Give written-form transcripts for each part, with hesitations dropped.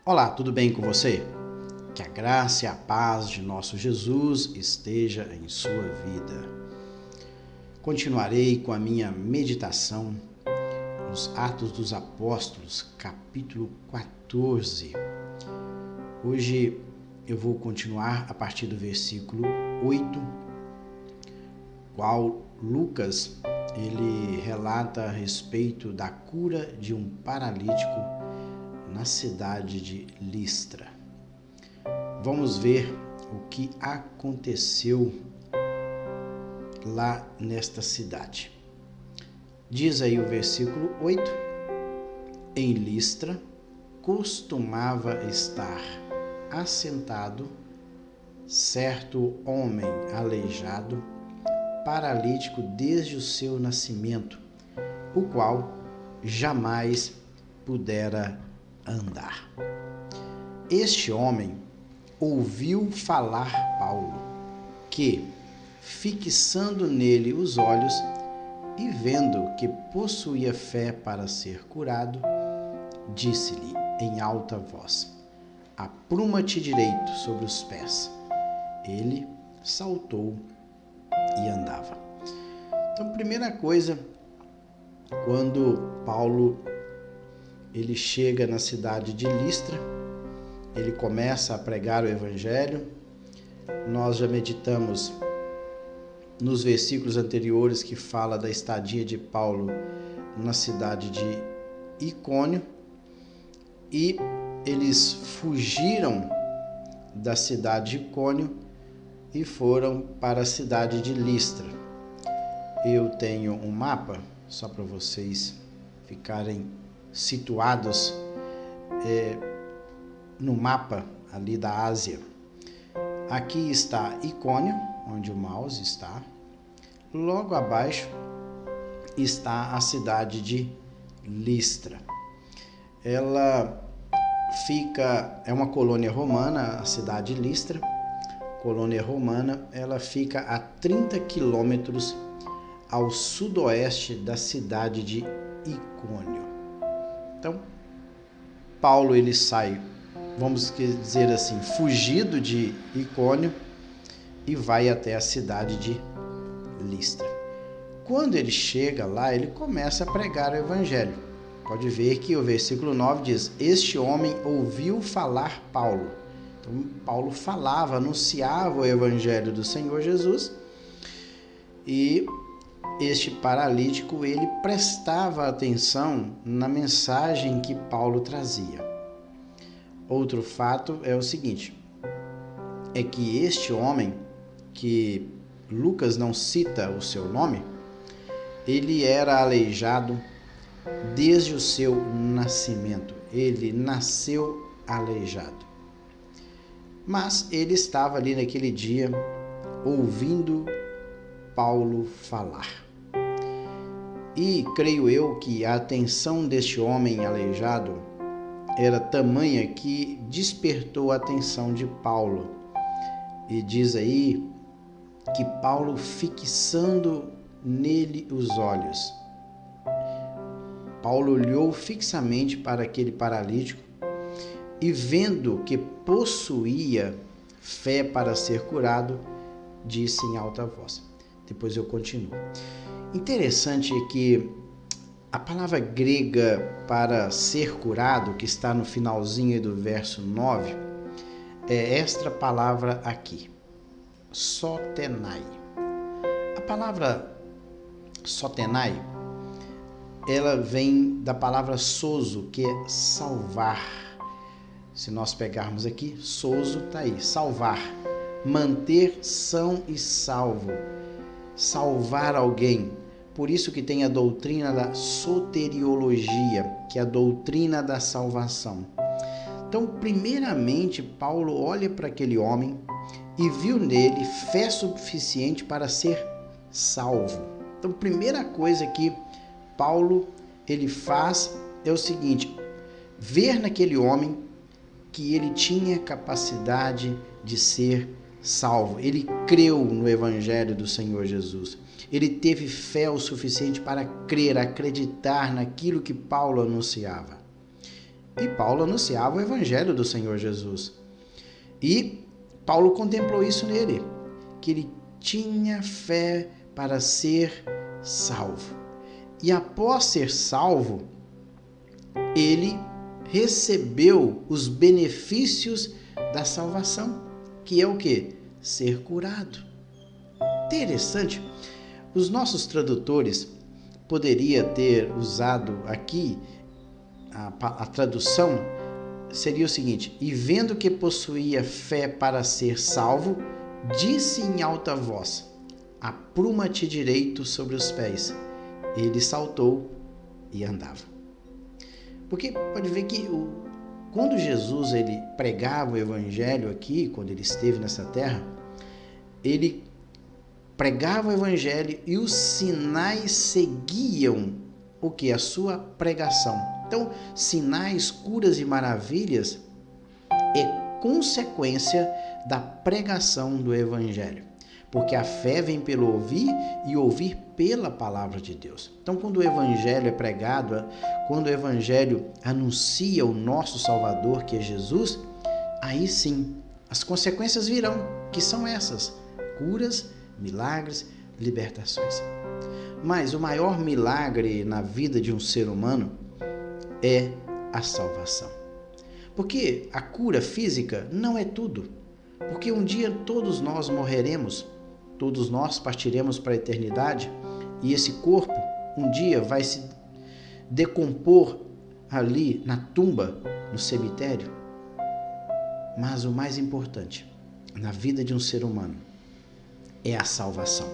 Olá, tudo bem com você? Que a graça e a paz de nosso Jesus esteja em sua vida. Continuarei com a minha meditação nos Atos dos Apóstolos, capítulo 14. Hoje eu vou continuar a partir do versículo 8, qual Lucas ele relata a respeito da cura de um paralítico na cidade de Listra. Vamos ver o que aconteceu lá nesta cidade. Diz aí o versículo 8: Em Listra costumava estar assentado certo homem aleijado, paralítico desde o seu nascimento, o qual jamais pudera andar. Este homem ouviu falar Paulo, que, fixando nele os olhos e vendo que possuía fé para ser curado, disse-lhe em alta voz: Apruma-te direito sobre os pés. Ele saltou e andava. Então, primeira coisa, quando Paulo ele chega na cidade de Listra, ele começa a pregar o evangelho. Nós já meditamos nos versículos anteriores que fala da estadia de Paulo na cidade de Icônio, e eles fugiram da cidade de Icônio e foram para a cidade de Listra. Eu tenho um mapa, só para vocês ficarem situados no mapa ali da Ásia. Aqui está Icônio, onde o mouse está. Logo abaixo está a cidade de Listra. Ela é uma colônia romana, a cidade de Listra, colônia romana, ela fica a 30 quilômetros ao sudoeste da cidade de Icônio. Então, Paulo ele sai, vamos dizer assim, fugido de Icônio e vai até a cidade de Listra. Quando ele chega lá, ele começa a pregar o evangelho. Pode ver que o versículo 9 diz: Este homem ouviu falar Paulo. Então, Paulo falava, anunciava o evangelho do Senhor Jesus, e este paralítico, ele prestava atenção na mensagem que Paulo trazia. Outro fato é o seguinte, é que este homem, que Lucas não cita o seu nome, ele era aleijado desde o seu nascimento. Ele nasceu aleijado. Mas ele estava ali naquele dia ouvindo Paulo falar. E creio eu que a atenção deste homem aleijado era tamanha que despertou a atenção de Paulo. E diz aí que Paulo, fixando nele os olhos, Paulo olhou fixamente para aquele paralítico e, vendo que possuía fé para ser curado, disse em alta voz. Depois eu continuo. Interessante é que a palavra grega para ser curado, que está no finalzinho do verso 9, é esta palavra aqui, sotenai. A palavra sotenai, ela vem da palavra sozo, que é salvar. Se nós pegarmos aqui, sozo está aí, salvar, manter são e salvo, salvar alguém. Por isso que tem a doutrina da soteriologia, que é a doutrina da salvação. Então, primeiramente, Paulo olha para aquele homem e viu nele fé suficiente para ser salvo. Então, primeira coisa que Paulo ele faz é o seguinte: ver naquele homem que ele tinha capacidade de ser salvo. Ele creu no evangelho do Senhor Jesus. Ele teve fé o suficiente para crer, acreditar naquilo que Paulo anunciava. E Paulo anunciava o evangelho do Senhor Jesus. E Paulo contemplou isso nele, que ele tinha fé para ser salvo. E após ser salvo, ele recebeu os benefícios da salvação, que é o quê? Ser curado. Interessante. Os nossos tradutores poderiam ter usado aqui a tradução seria o seguinte: e vendo que possuía fé para ser salvo, disse em alta voz: apruma-te direito sobre os pés. Ele saltou e andava. Porque pode ver que quando Jesus ele pregava o evangelho aqui, quando ele esteve nessa terra, ele pregava o evangelho e os sinais seguiam o que? A sua pregação. Então, sinais, curas e maravilhas é consequência da pregação do evangelho. Porque a fé vem pelo ouvir e ouvir pela palavra de Deus. Então, quando o evangelho é pregado, quando o evangelho anuncia o nosso Salvador, que é Jesus, aí sim, as consequências virão, que são essas: curas, milagres, libertações. Mas o maior milagre na vida de um ser humano é a salvação. Porque a cura física não é tudo. Porque um dia todos nós morreremos, todos nós partiremos para a eternidade, e esse corpo um dia vai se decompor ali na tumba, no cemitério. Mas o mais importante na vida de um ser humano é a salvação.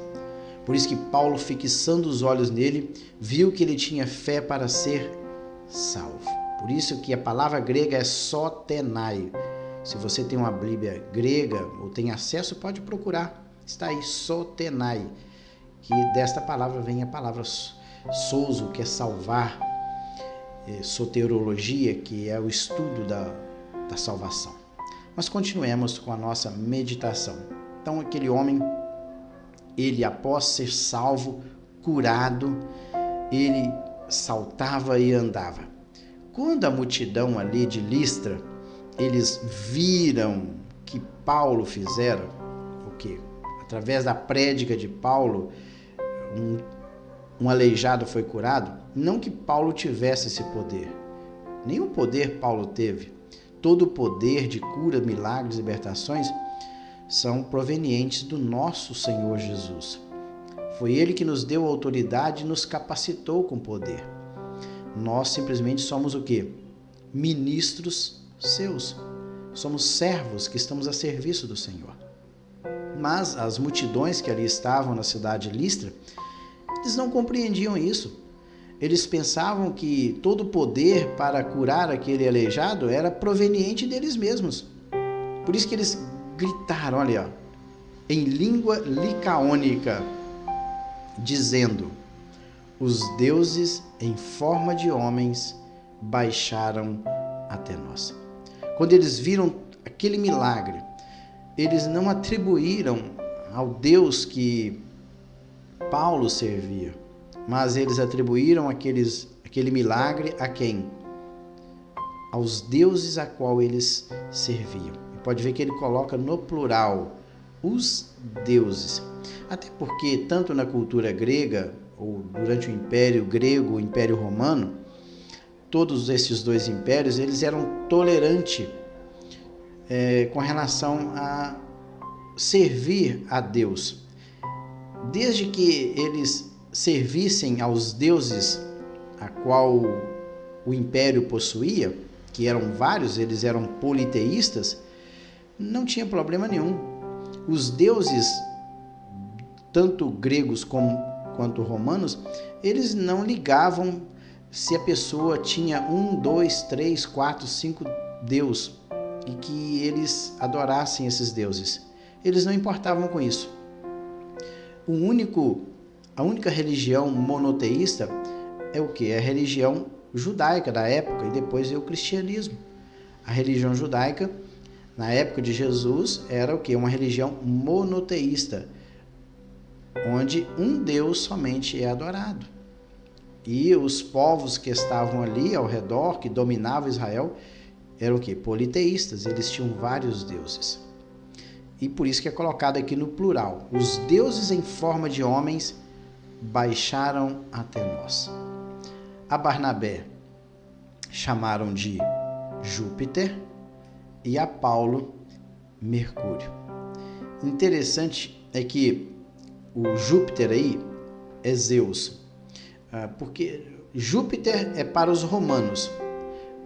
Por isso que Paulo, fixando os olhos nele, viu que ele tinha fé para ser salvo. Por isso que a palavra grega é sotenai. Se você tem uma Bíblia grega ou tem acesso, pode procurar. Está aí, sotenai. Que desta palavra vem a palavra souzo, que é salvar. Soterologia, que é o estudo da salvação. Mas continuemos com a nossa meditação. Então, aquele homem, ele após ser salvo, curado, ele saltava e andava. Quando a multidão ali de Listra, eles viram que Paulo fizera, o quê? Através da prédica de Paulo, um aleijado foi curado. Não que Paulo tivesse esse poder, nenhum poder Paulo teve. Todo o poder de cura, milagres, libertações são provenientes do nosso Senhor Jesus. Foi Ele que nos deu autoridade e nos capacitou com poder. Nós simplesmente somos o quê? Ministros seus. Somos servos que estamos a serviço do Senhor. Mas as multidões que ali estavam na cidade de Listra, eles não compreendiam isso. Eles pensavam que todo o poder para curar aquele aleijado era proveniente deles mesmos. Por isso que eles gritaram, olha, em língua licaônica, dizendo: os deuses em forma de homens baixaram até nós. Quando eles viram aquele milagre, eles não atribuíram ao Deus que Paulo servia, mas eles atribuíram aquele milagre a quem? Aos deuses a qual eles serviam. E pode ver que ele coloca no plural, os deuses. Até porque, tanto na cultura grega, ou durante o Império Grego, o Império Romano, todos esses dois impérios, eles eram tolerantes com relação a servir a Deus. Desde que eles servissem aos deuses a qual o império possuía, que eram vários, eles eram politeístas, não tinha problema nenhum. Os deuses, tanto gregos quanto romanos, eles não ligavam se a pessoa tinha 1, 2, 3, 4, 5 deuses e que eles adorassem esses deuses. Eles não importavam com isso. A única religião monoteísta é o que? É a religião judaica da época, e depois veio o cristianismo. A religião judaica, na época de Jesus, era o que? Uma religião monoteísta, onde um Deus somente é adorado. E os povos que estavam ali ao redor, que dominavam Israel, eram o quê? Politeístas, eles tinham vários deuses. E por isso que é colocado aqui no plural. Os deuses em forma de homens baixaram até nós. A Barnabé chamaram de Júpiter e a Paulo Mercúrio. Interessante é que o Júpiter aí é Zeus, porque Júpiter é para os romanos,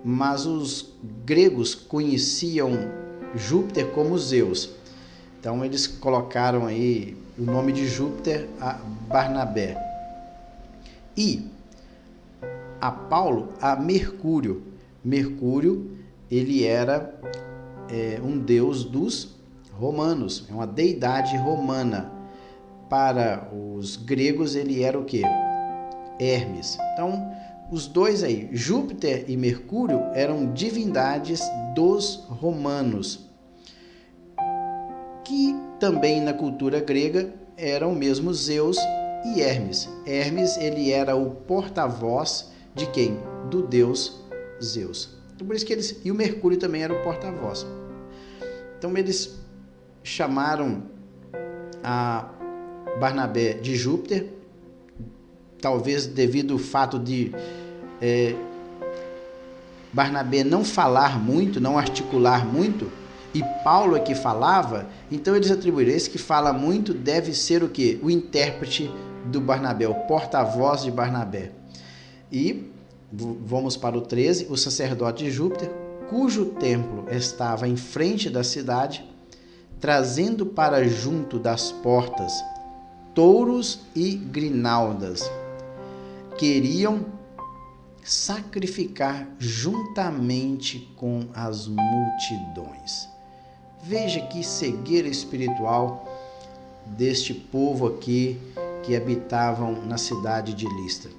mas os gregos conheciam Júpiter como Zeus. Então eles colocaram aí o nome de Júpiter a Barnabé. E a Paulo a Mercúrio. Mercúrio, ele era um deus dos romanos, é uma deidade romana. Para os gregos ele era o quê? Hermes. Então, os dois aí, Júpiter e Mercúrio, eram divindades dos romanos, que também na cultura grega eram o mesmo Zeus e Hermes. Hermes, ele era o porta-voz de quem? Do deus Zeus. Então, por isso que e o Mercúrio também era o porta-voz. Então eles chamaram a Barnabé de Júpiter, talvez devido ao fato de Barnabé não falar muito, não articular muito, e Paulo é que falava, então eles atribuíram, esse que fala muito deve ser o quê? O intérprete do Barnabé, o porta-voz de Barnabé. E vamos para o 13, o sacerdote de Júpiter, cujo templo estava em frente da cidade, trazendo para junto das portas touros e grinaldas, queriam sacrificar juntamente com as multidões. Veja que cegueira espiritual deste povo aqui que habitavam na cidade de Listra.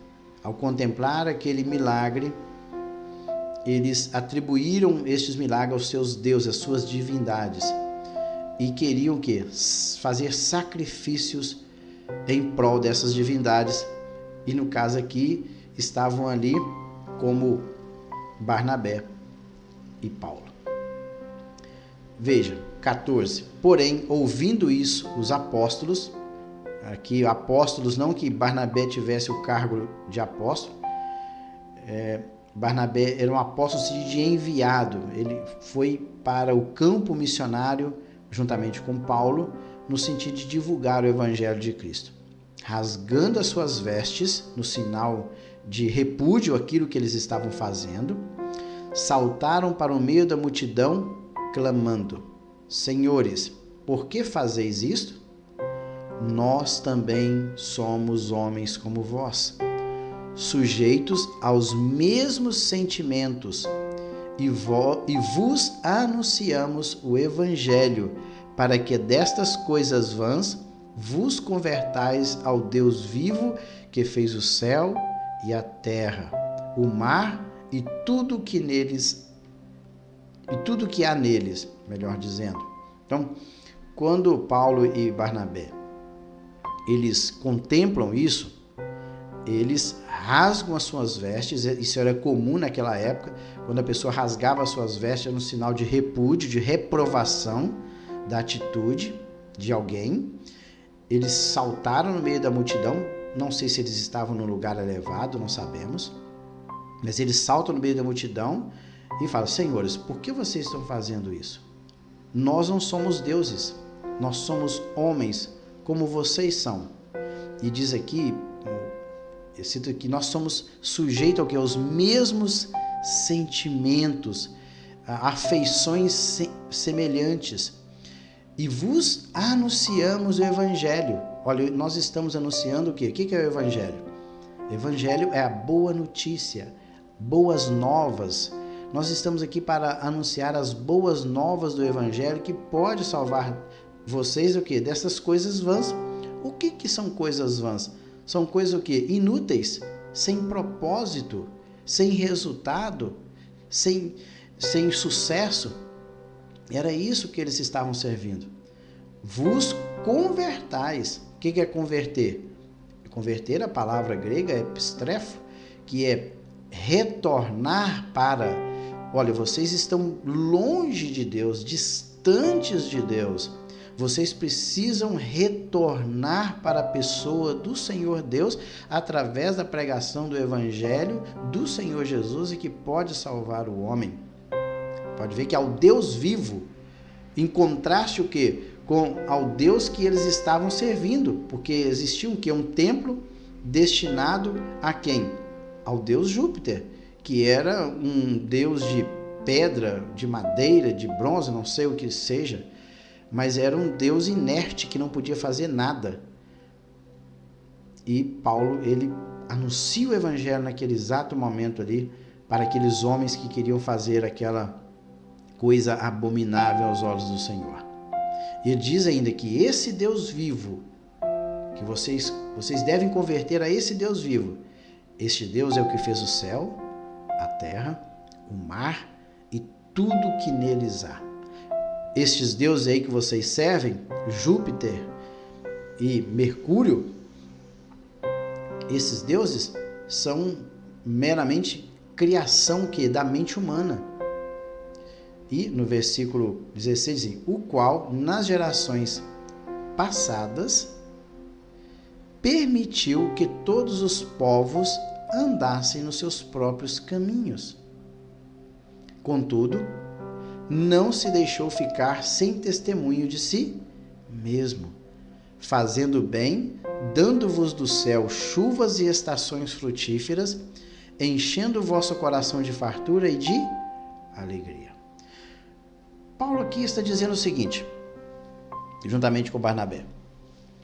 Ao contemplar aquele milagre, eles atribuíram estes milagres aos seus deuses, às suas divindades, e queriam o quê? Fazer sacrifícios em prol dessas divindades. E no caso aqui, estavam ali como Barnabé e Paulo. Veja, 14. Porém, ouvindo isso, os apóstolos, aqui apóstolos, não que Barnabé tivesse o cargo de apóstolo, Barnabé era um apóstolo de enviado, ele foi para o campo missionário juntamente com Paulo, no sentido de divulgar o evangelho de Cristo. Rasgando as suas vestes, no sinal de repúdio àquilo que eles estavam fazendo, saltaram para o meio da multidão, clamando: Senhores, por que fazeis isto? Nós também somos homens como vós, sujeitos aos mesmos sentimentos, e vos anunciamos o evangelho, para que destas coisas vãs vos convertais ao Deus vivo, que fez o céu e a terra, o mar e tudo que há neles, melhor dizendo. Então, quando Paulo e Barnabé eles contemplam isso, eles rasgam as suas vestes. Isso era comum naquela época, quando a pessoa rasgava as suas vestes, era um sinal de repúdio, de reprovação da atitude de alguém. Eles saltaram no meio da multidão, não sei se eles estavam num lugar elevado, não sabemos, mas eles saltam no meio da multidão e falam: Senhores, por que vocês estão fazendo isso? Nós não somos deuses, nós somos homens como vocês são. E diz aqui, eu cito aqui, nós somos sujeitos ao que? Aos mesmos sentimentos, afeições semelhantes. E vos anunciamos o evangelho. Olha, nós estamos anunciando o quê? O que é o evangelho? O evangelho é a boa notícia, boas novas. Nós estamos aqui para anunciar as boas novas do evangelho, que pode salvar vocês o quê? Dessas coisas vãs. O que são coisas vãs? São coisas o quê? Inúteis, sem propósito, sem resultado, sem sucesso. Era isso que eles estavam servindo. Vos convertais. O que é converter? Converter, a palavra grega é epistrefo, que é retornar para... Olha, vocês estão longe de Deus, distantes de Deus. Vocês precisam retornar para a pessoa do Senhor Deus através da pregação do Evangelho do Senhor Jesus e que pode salvar o homem. Pode ver que ao Deus vivo, em contraste o quê? Com ao Deus que eles estavam servindo, porque existia o quê? Um templo destinado a quem? Ao Deus Júpiter, que era um Deus de pedra, de madeira, de bronze, não sei o que seja, mas era um Deus inerte que não podia fazer nada. E Paulo, ele anuncia o Evangelho naquele exato momento ali para aqueles homens que queriam fazer aquela coisa abominável aos olhos do Senhor. E ele diz ainda que esse Deus vivo, que vocês devem converter a esse Deus vivo. Este Deus é o que fez o céu, a terra, o mar e tudo que neles há. Estes deuses aí que vocês servem, Júpiter e Mercúrio, esses deuses são meramente criação da mente humana. E no versículo 16 diz, o qual nas gerações passadas permitiu que todos os povos andassem nos seus próprios caminhos. Contudo, não se deixou ficar sem testemunho de si mesmo, fazendo bem, dando-vos do céu chuvas e estações frutíferas, enchendo o vosso coração de fartura e de alegria. Paulo aqui está dizendo o seguinte, juntamente com Barnabé: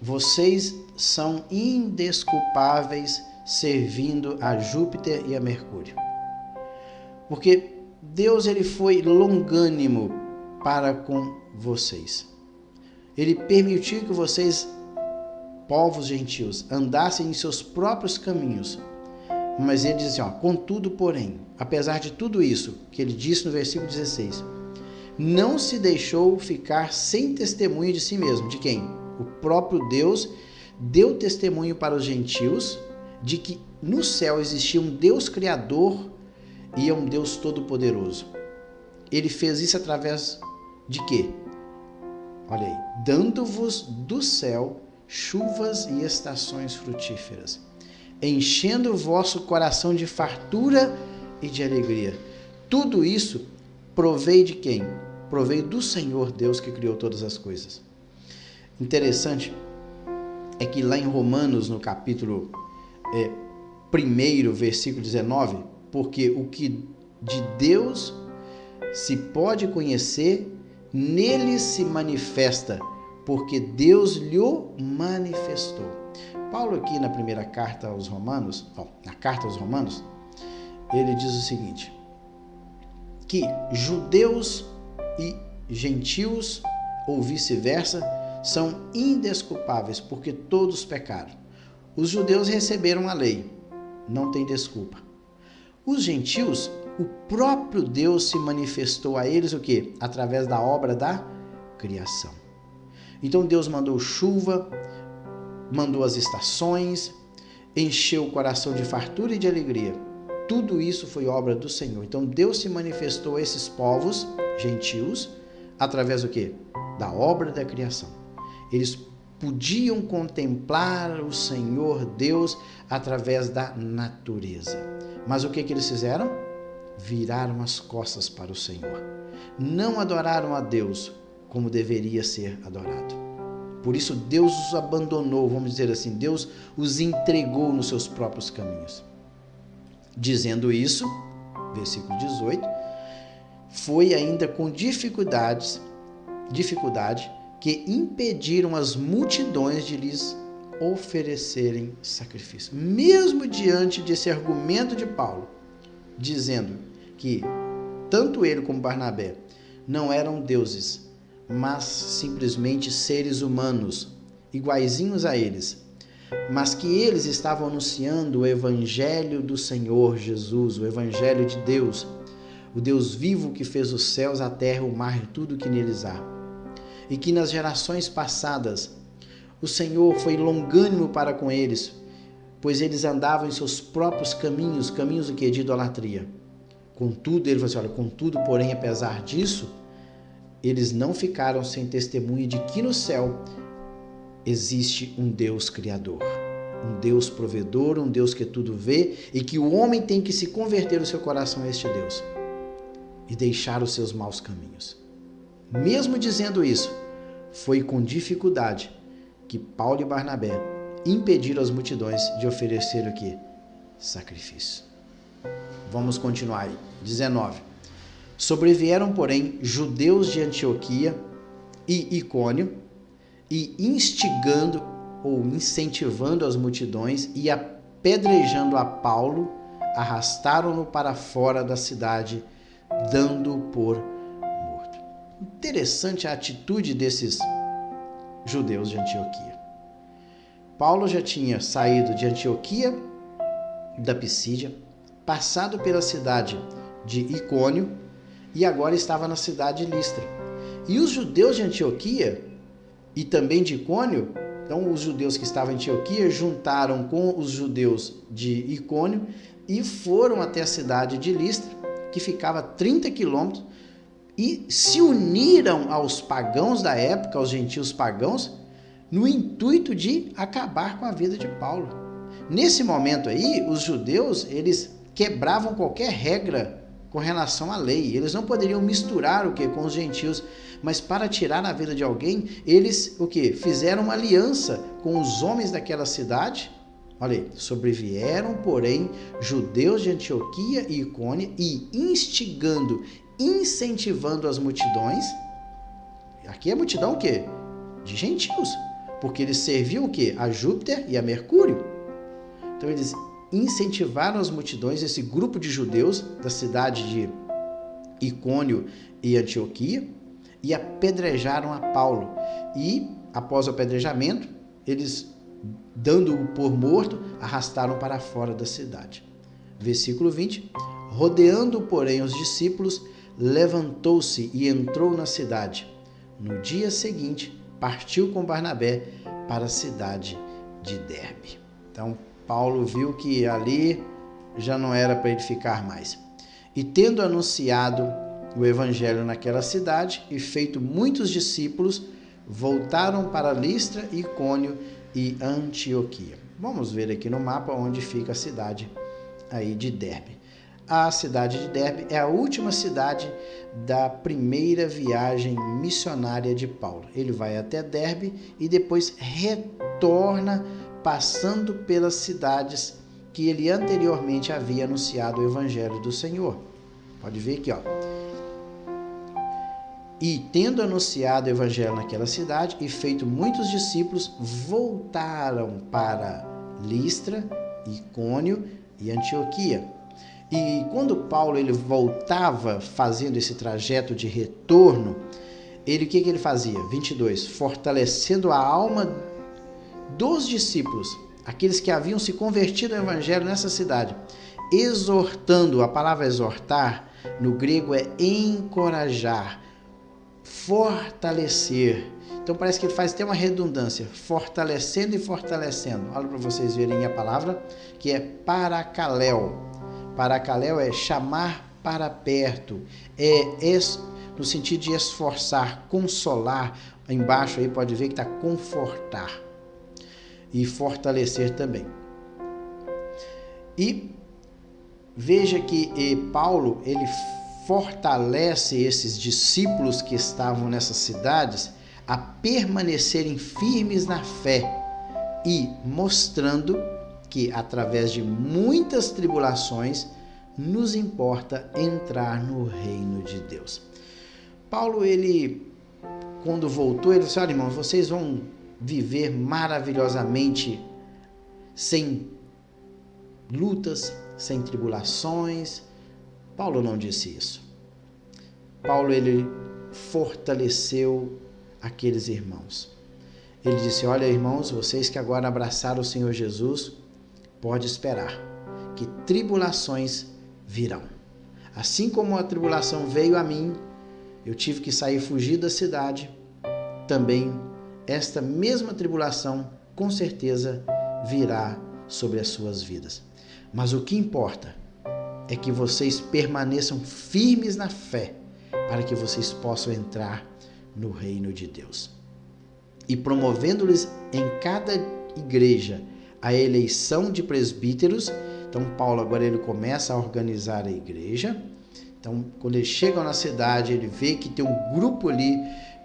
vocês são indesculpáveis servindo a Júpiter e a Mercúrio. Porque Deus, ele foi longânimo para com vocês. Ele permitiu que vocês, povos gentios, andassem em seus próprios caminhos. Mas ele diz assim, contudo, porém, apesar de tudo isso que ele disse no versículo 16, não se deixou ficar sem testemunho de si mesmo. De quem? O próprio Deus deu testemunho para os gentios de que no céu existia um Deus criador e é um Deus todo-poderoso. Ele fez isso através de quê? Olha aí, dando-vos do céu chuvas e estações frutíferas, enchendo o vosso coração de fartura e de alegria. Tudo isso provém de quem? Provém do Senhor Deus que criou todas as coisas. Interessante é que lá em Romanos, no capítulo 1, versículo 19, porque o que de Deus se pode conhecer, nele se manifesta, porque Deus lhe manifestou. Paulo aqui na primeira carta aos Romanos, na carta aos Romanos, ele diz o seguinte, que judeus e gentios, ou vice-versa, são indesculpáveis, porque todos pecaram. Os judeus receberam a lei, não tem desculpa. Os gentios, o próprio Deus se manifestou a eles o quê? Através da obra da criação. Então Deus mandou chuva, mandou as estações, encheu o coração de fartura e de alegria. Tudo isso foi obra do Senhor. Então Deus se manifestou a esses povos gentios através do quê? Da obra da criação. Eles podiam contemplar o Senhor Deus através da natureza. Mas o que eles fizeram? Viraram as costas para o Senhor. Não adoraram a Deus como deveria ser adorado. Por isso Deus os abandonou, vamos dizer assim, Deus os entregou nos seus próprios caminhos. Dizendo isso, versículo 18, foi ainda com dificuldade que impediram as multidões de lhes oferecerem sacrifício. Mesmo diante desse argumento de Paulo, dizendo que tanto ele como Barnabé não eram deuses, mas simplesmente seres humanos, iguaizinhos a eles, mas que eles estavam anunciando o Evangelho do Senhor Jesus, o Evangelho de Deus, o Deus vivo que fez os céus, a terra, o mar e tudo que neles há. E que nas gerações passadas o Senhor foi longânimo para com eles, pois eles andavam em seus próprios caminhos, caminhos o quê? De idolatria. Contudo, ele falou assim, olha, contudo, porém, apesar disso, eles não ficaram sem testemunho de que no céu existe um Deus criador, um Deus provedor, um Deus que tudo vê e que o homem tem que se converter o seu coração a este Deus e deixar os seus maus caminhos. Mesmo dizendo isso, foi com dificuldade que Paulo e Barnabé impediram as multidões de oferecer o quê? Sacrifício. Vamos continuar aí. 19. Sobrevieram, porém, judeus de Antioquia e Icônio, e instigando ou incentivando as multidões e apedrejando a Paulo, arrastaram-no para fora da cidade, dando-o por morto. Interessante a atitude desses judeus de Antioquia. Paulo já tinha saído de Antioquia, da Pisídia, passado pela cidade de Icônio e agora estava na cidade de Listra. E os judeus de Antioquia e também de Icônio, então os judeus que estavam em Antioquia juntaram com os judeus de Icônio e foram até a cidade de Listra, que ficava a 30 quilômetros, e se uniram aos pagãos da época, aos gentios pagãos, no intuito de acabar com a vida de Paulo. Nesse momento aí, os judeus, eles quebravam qualquer regra com relação à lei. Eles não poderiam misturar o que com os gentios, mas para tirar a vida de alguém, eles o que? Fizeram uma aliança com os homens daquela cidade. Olha aí, sobrevieram, porém, judeus de Antioquia e Icônia e instigando, incentivando as multidões. Aqui é multidão o quê? De gentios, porque eles serviam o quê? A Júpiter e a Mercúrio. Então eles incentivaram as multidões, esse grupo de judeus da cidade de Icônio e Antioquia, e apedrejaram a Paulo. E, após o apedrejamento, eles, dando-o por morto, arrastaram para fora da cidade. Versículo 20. Rodeando, porém, os discípulos, levantou-se e entrou na cidade. No dia seguinte, partiu com Barnabé para a cidade de Derbe. Então, Paulo viu que ali já não era para ele ficar mais. E tendo anunciado o evangelho naquela cidade e feito muitos discípulos, voltaram para Listra, Icônio e Antioquia. Vamos ver aqui no mapa onde fica a cidade aí de Derbe. A cidade de Derbe é a última cidade da primeira viagem missionária de Paulo. Ele vai até Derbe e depois retorna, passando pelas cidades que ele anteriormente havia anunciado o evangelho do Senhor. Pode ver aqui, ó. E tendo anunciado o evangelho naquela cidade e feito muitos discípulos, voltaram para Listra, Icônio e Antioquia. E quando Paulo ele voltava fazendo esse trajeto de retorno, ele o que ele fazia? 22. Fortalecendo a alma dos discípulos, aqueles que haviam se convertido ao evangelho nessa cidade, exortando, a palavra exortar no grego é encorajar, fortalecer. Então parece que ele faz até uma redundância, fortalecendo e fortalecendo. Olha para vocês verem a palavra, que é paracaléu. Paracaléu é chamar para perto, no sentido de esforçar, consolar. Embaixo aí pode ver que está confortar e fortalecer também. E veja que Paulo, ele fortalece esses discípulos que estavam nessas cidades a permanecerem firmes na fé e mostrando que através de muitas tribulações nos importa entrar no reino de Deus. Paulo, ele quando voltou, ele disse: olha, irmãos, vocês vão viver maravilhosamente sem lutas, sem tribulações. Paulo não disse isso. Paulo, ele fortaleceu aqueles irmãos. Ele disse: olha, irmãos, vocês que agora abraçaram o Senhor Jesus, pode esperar que tribulações virão. Assim como a tribulação veio a mim, eu tive que sair, fugir da cidade, também esta mesma tribulação com certeza virá sobre as suas vidas. Mas o que importa é que vocês permaneçam firmes na fé, para que vocês possam entrar no reino de Deus. E promovendo-lhes em cada igreja a eleição de presbíteros. Então Paulo agora ele começa a organizar a igreja. Então quando eles chegam na cidade, ele vê que tem um grupo ali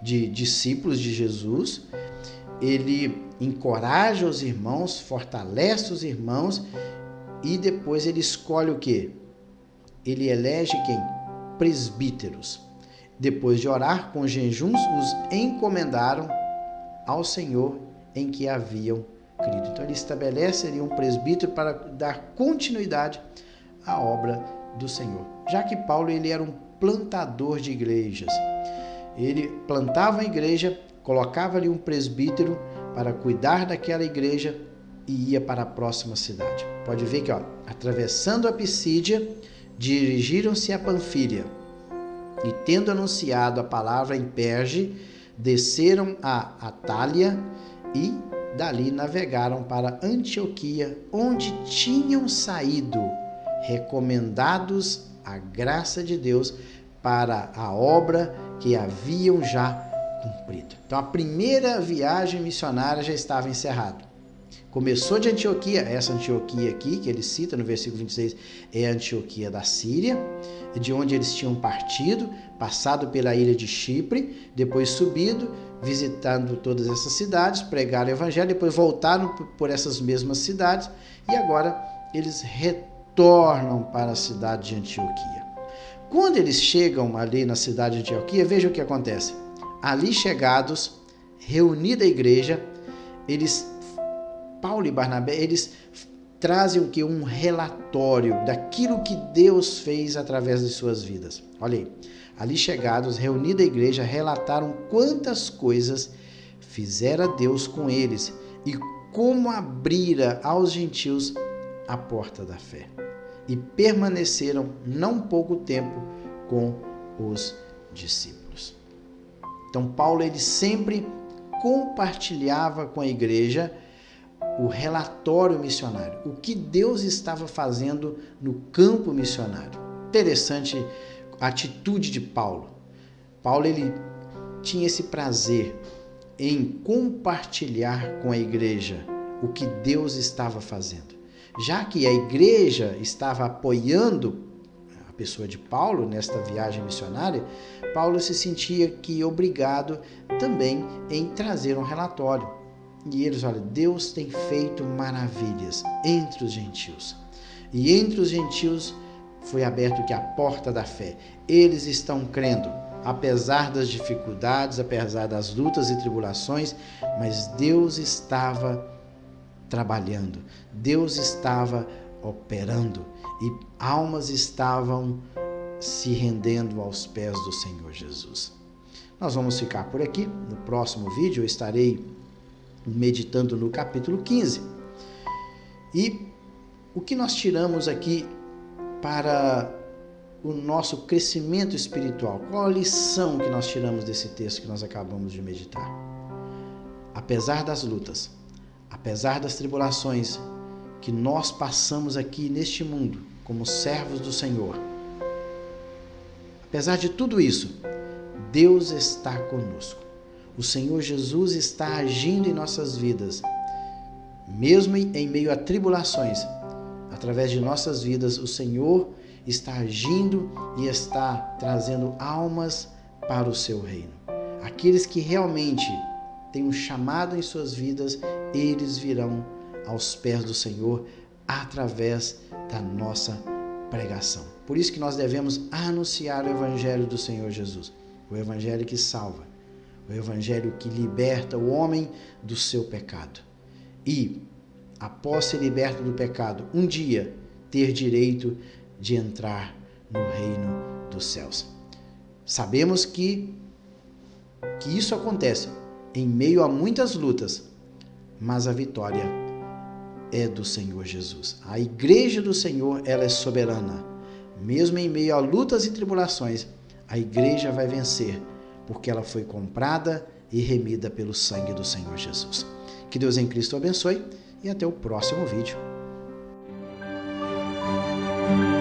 de discípulos de Jesus. Ele encoraja os irmãos, fortalece os irmãos e depois ele escolhe o quê? Ele elege quem? Presbíteros. Depois de orar com jejuns, os encomendaram ao Senhor em que haviam crido. Então ele estabelece ali um presbítero para dar continuidade à obra do Senhor. Já que Paulo ele era um plantador de igrejas. Ele plantava a igreja, colocava ali um presbítero para cuidar daquela igreja e ia para a próxima cidade. Pode ver que, atravessando a Pisídia, dirigiram-se a Panfília e, tendo anunciado a palavra em Perge, desceram a Atália e dali navegaram para Antioquia, onde tinham saído recomendados à graça de Deus para a obra que haviam já cumprido. Então a primeira viagem missionária já estava encerrada. Começou de Antioquia, essa Antioquia aqui, que ele cita no versículo 26, é a Antioquia da Síria, de onde eles tinham partido, passado pela ilha de Chipre, depois subido, visitando todas essas cidades, pregaram o evangelho, depois voltaram por essas mesmas cidades e agora eles retornam para a cidade de Antioquia. Quando eles chegam ali na cidade de Antioquia, veja o que acontece. Ali chegados, reunida a igreja, Paulo e Barnabé, eles trazem o que? Um relatório daquilo que Deus fez através de suas vidas. Olha aí. Ali chegados, reunida a igreja, relataram quantas coisas fizera Deus com eles e como abrira aos gentios a porta da fé. E permaneceram não pouco tempo com os discípulos. Então Paulo ele sempre compartilhava com a igreja o relatório missionário, o que Deus estava fazendo no campo missionário. Interessante a atitude de Paulo. Paulo ele tinha esse prazer em compartilhar com a igreja o que Deus estava fazendo. Já que a igreja estava apoiando a pessoa de Paulo nesta viagem missionária, Paulo se sentia que obrigado também em trazer um relatório. E eles, olha, Deus tem feito maravilhas entre os gentios. E entre os gentios foi aberto que a porta da fé. Eles estão crendo, apesar das dificuldades, apesar das lutas e tribulações, mas Deus estava trabalhando, Deus estava operando e almas estavam se rendendo aos pés do Senhor Jesus. Nós vamos ficar por aqui. No próximo vídeo eu estarei meditando no capítulo 15. E o que nós tiramos aqui para o nosso crescimento espiritual? Qual a lição que nós tiramos desse texto que nós acabamos de meditar? Apesar das lutas, apesar das tribulações que nós passamos aqui neste mundo como servos do Senhor, apesar de tudo isso, Deus está conosco. O Senhor Jesus está agindo em nossas vidas, mesmo em meio a tribulações. Através de nossas vidas, o Senhor está agindo e está trazendo almas para o seu reino. Aqueles que realmente têm um chamado em suas vidas, eles virão aos pés do Senhor através da nossa pregação. Por isso que nós devemos anunciar o Evangelho do Senhor Jesus, o Evangelho que salva, o Evangelho que liberta o homem do seu pecado. E, após ser liberto do pecado, um dia ter direito de entrar no reino dos céus. Sabemos que isso acontece em meio a muitas lutas, mas a vitória é do Senhor Jesus. A igreja do Senhor, ela é soberana. Mesmo em meio a lutas e tribulações, a igreja vai vencer, porque ela foi comprada e remida pelo sangue do Senhor Jesus. Que Deus em Cristo abençoe e até o próximo vídeo. Música